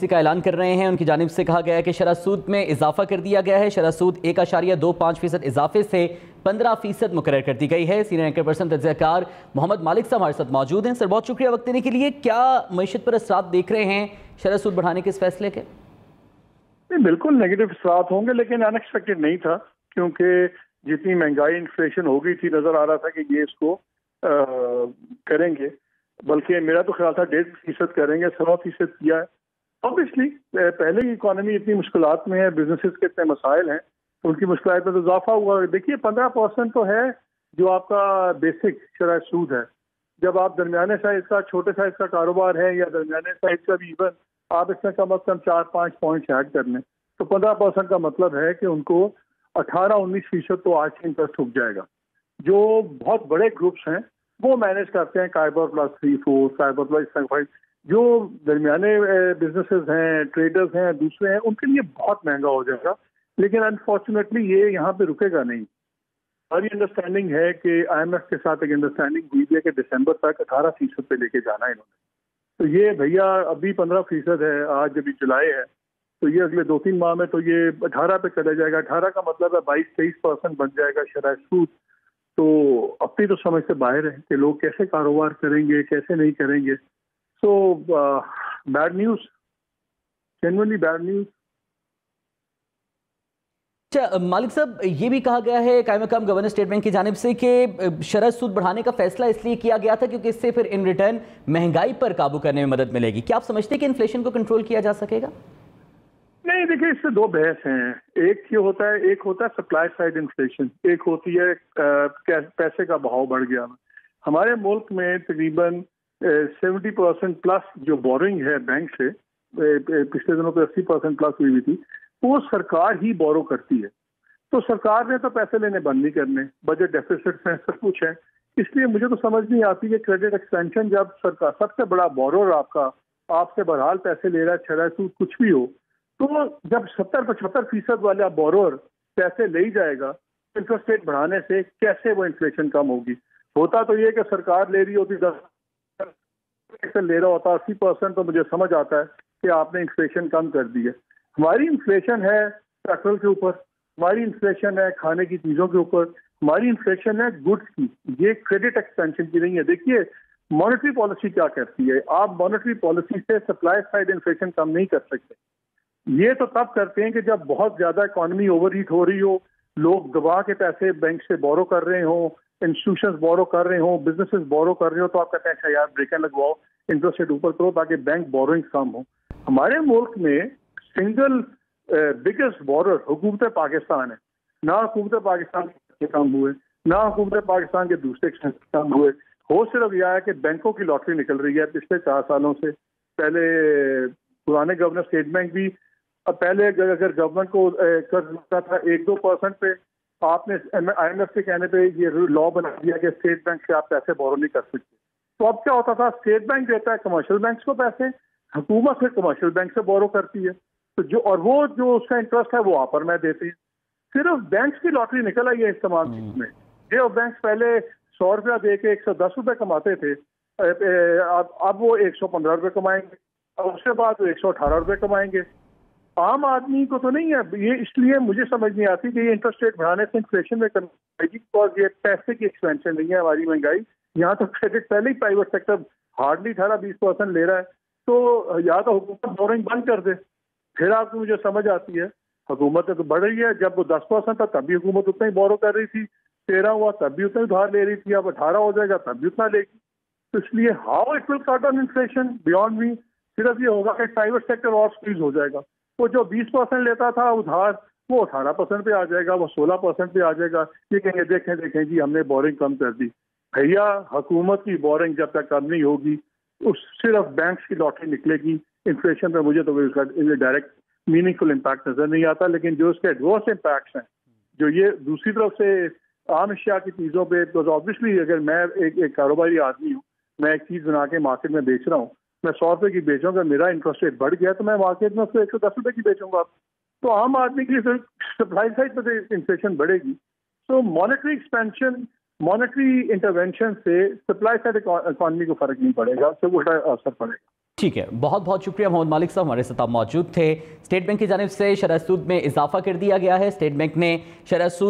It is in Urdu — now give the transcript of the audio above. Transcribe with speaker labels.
Speaker 1: پالیسی کا اعلان کر رہے ہیں. ان کی جانب سے کہا گیا ہے کہ شرح سود میں اضافہ کر دیا گیا ہے. شرح سود 1.25% اضافے سے 15% مقرر کر دی گئی ہے. سینئر اینکر پرسن تجزیہ کار محمد مالک صاحب ہمارے ساتھ موجود ہیں. سر بہت شکریہ وقت دینے کے لیے. کیا معیشت پر اثرات دیکھ رہے ہیں شرح سود بڑھانے کے اس فیصلے کے؟
Speaker 2: بالکل نیگیٹو اثرات ہوں گے، لیکن ان ایکسپیکٹڈ نہیں تھا، کیونکہ جتنی مہنگائی انفلیشن ہو گئی تھی نظر آ رہا تھا کہ یہ اس کو کریں گے. بلکہ میرا تو خیال تھا 1.5% کریں گے، 100% کیا ہے. اوبیسلی پہلے ہی اکانومی اتنی مشکلات میں ہے، بزنسز کے اتنے مسائل ہیں، ان کی مشکلات میں تو اضافہ ہوا. دیکھیے 15% تو ہے جو آپ کا بیسک شرح سود ہے. جب آپ درمیانے سائز کا، چھوٹے سائز کا کاروبار ہے یا درمیانے سائز کا بھی ایون آپ اس میں کم از کم 4-5 پوائنٹس ایڈ کر لیں تو 15% کا مطلب ہے کہ ان کو 18-19% تو آج سے انٹرسٹ رک جائے گا. جو بہت بڑے گروپس ہیں وہ مینیج کرتے ہیں کائبر پلس 3-4، کائبر پلس 5. جو درمیانے بزنسز ہیں، ٹریڈرز ہیں، دوسرے ہیں، ان کے لیے بہت مہنگا ہو جائے گا. لیکن انفارچونیٹلی یہ یہاں پہ رکے گا نہیں. ہماری انڈرسٹینڈنگ ہے کہ آئی ایم ایف کے ساتھ ایک انڈرسٹینڈنگ ہوئی ہے کہ دسمبر تک 18% پہ لے کے جانا ہے انہوں نے. تو یہ بھیا ابھی 15% ہے، آج ابھی جولائی ہے، تو یہ اگلے 2-3 ماہ میں تو یہ 18 پہ چلے جائے گا. 18 کا مطلب ہے 22-23% بن جائے گا شرح سود. تو اپنی تو سمجھ سے باہر ہے کہ لوگ کیسے کاروبار کریں گے، کیسے نہیں کریں گے. So bad news, generally bad news.
Speaker 1: اچھا مالک صاحب، یہ بھی کہا گیا ہے قائم مقام گورنر اسٹیٹ بینک کی جانب سے کہ شرح سود بڑھانے کا فیصلہ اس لیے کیا گیا تھا کیونکہ اس سے پھر ان ریٹرن مہنگائی پر قابو کرنے میں مدد ملے گی. کیا آپ سمجھتے ہیں کہ انفلیشن کو کنٹرول کیا جا سکے گا؟
Speaker 2: نہیں، دیکھیں اس سے دو بحث ہیں. ایک ہوتا ہے سپلائی سائڈ انفلیشن، ایک ہوتی ہے پیسے کا بہاؤ بڑھ گیا. ہمارے ملک میں تقریباً 70% پلس جو بورنگ ہے بینک سے، پچھلے دنوں پہ 80% پلس ہوئی تھی، وہ سرکار ہی بورو کرتی ہے. تو سرکار نے تو پیسے لینے بند نہیں کرنے، بجٹ ڈیفیسٹ ہیں، سب کچھ ہے. اس لیے مجھے تو سمجھ نہیں آتی کہ کریڈٹ ایکسپینشن جب سرکار سب سے بڑا بورر آپ سے بہرحال پیسے لے رہا ہے، شرح سود کچھ بھی ہو، تو جب 70-75% والا بورر پیسے لے ہی جائے گا، انٹرسٹ ریٹ بڑھانے سے کیسے وہ انفلیشن کم ہوگی؟ ہوتا تو یہ کہ سرکار لے رہی ہوتی 10% لے رہا ہوتا 80%، تو مجھے سمجھ آتا ہے کہ آپ نے انفلیشن کم کر دی ہے. ہماری انفلیشن ہے پیٹرول کے اوپر، ہماری انفلیشن ہے کھانے کی چیزوں کے اوپر، ہماری انفلیشن ہے گڈس کی. یہ کریڈٹ ایکسپینشن کی نہیں ہے. دیکھیے مانیٹری پالیسی کیا کرتی ہے، آپ مانیٹری پالیسی سے سپلائی سائڈ انفلیشن کم نہیں کر سکتے. یہ تو تب کرتے ہیں کہ جب بہت زیادہ اکانومی اوور ہیٹ ہو رہی ہو، لوگ دبا کے پیسے بینک سے بورو کر رہے ہوں، انسٹیٹیوشنز بورو کر رہے ہوں، بزنسز بورو کر رہے ہوں، تو آپ کہتے ہیں اچھا یار بریکیں لگواؤ، انٹرسٹ ریٹ اوپر کرو تاکہ بینک بورنگ کم ہو. ہمارے ملک میں سنگل بگیسٹ بورر حکومت پاکستان ہے. نہ حکومت پاکستان کے کم ہوئے، نہ حکومت پاکستان کے دوسرے کم ہوئے. ہو صرف یہ ہے کہ بینکوں کی لاٹری نکل رہی ہے پچھلے 4 سالوں سے. پہلے پرانے گورنر اسٹیٹ بینک بھی، اب پہلے اگر گورنمنٹ کو قرض ملتا تھا 1-2% پہ، آپ نے آئی ایم ایف کے کہنے پہ یہ لا بنا دیا کہ اسٹیٹ بینک سے آپ پیسے بورو نہیں کر سکتے. تو اب کیا ہوتا تھا، اسٹیٹ بینک دیتا ہے کمرشل بینکس کو پیسے، حکومت سے کمرشل بینک سے بورو کرتی ہے، تو اور وہ جو اس کا انٹرسٹ ہے وہ آپ اور میں دیتے ہیں. صرف بینکس کی لاٹری نکل آئی ہے اس تمام چیز میں. جو بینکس پہلے 100 روپیہ دے کے 110 روپے کماتے تھے، اب وہ 115 روپے کمائیں گے، اور اس کے بعد وہ 118 روپے کمائیں گے. عام آدمی کو تو نہیں ہے یہ. اس لیے مجھے سمجھ نہیں آتی کہ یہ انٹرسٹ ریٹ بڑھانے سے انفلیشن میں کمی آئے گی، اور یہ پیسے کی ایکسپینشن نہیں ہے ہماری مہنگائی. یہاں تو کریڈٹ پہلے ہی پرائیویٹ سیکٹر ہارڈلی 18-20% لے رہا ہے. تو یا تو حکومت بورنگ بند کر دے، پھر آپ کو مجھے سمجھ آتی ہے. حکومت تو بڑھ رہی ہے، جب وہ 10% تھا تب بھی حکومت اتنا ہی بورو کر رہی تھی، 13 ہوا تب بھی اتنا ہی ادھار لے رہی تھی، اب 18 ہو جائے گا تب بھی اتنا لے گی. تو اس لیے how it will cut on inflation beyond me. صرف یہ ہوگا کہ پرائیویٹ سیکٹر اور سکویز ہو جائے گا. وہ جو 20% لیتا تھا ادھار، وہ 18% پہ آ جائے گا، وہ 16% پہ آ جائے گا. یہ کہیں گے دیکھیں جی ہم نے بورنگ کم کر دی. بھیا حکومت کی بورنگ جب تک کم نہیں ہوگی، اس صرف بینکس کی لاٹری نکلے گی. انفلیشن پہ مجھے تو ڈائریکٹ میننگ فل امپیکٹ نظر نہیں آتا. لیکن جو اس کے ایڈورس امپیکٹس ہیں، جو یہ دوسری طرف سے عام اشیاء کی چیزوں پہ، تو آبویسلی اگر میں ایک کاروباری آدمی ہوں، میں ایک چیز بنا کے مارکیٹ میں بیچ رہا ہوں، میں 100 روپے کی بیچوں گا، میرا انٹرسٹ ریٹ بڑھ گیا تو میں مارکیٹ میں اس کو 110 روپے کی بیچوں گا. تو عام آدمی کی سپلائی سائڈ پہ انفلیشن بڑھے گی. تو مانیٹری ایکسپینشن، مانیٹری انٹرونشن سے سپلائی سائڈ اکانومی کو فرق نہیں پڑے گا، اس سے الٹا اثر پڑے گا.
Speaker 1: ٹھیک ہے، بہت بہت شکریہ محمد مالک صاحب، ہمارے ساتھ آپ موجود تھے۔ اسٹیٹ بینک کی جانب سے شرح سود میں اضافہ کر دیا گیا ہے۔ اسٹیٹ بینک نے شرح سود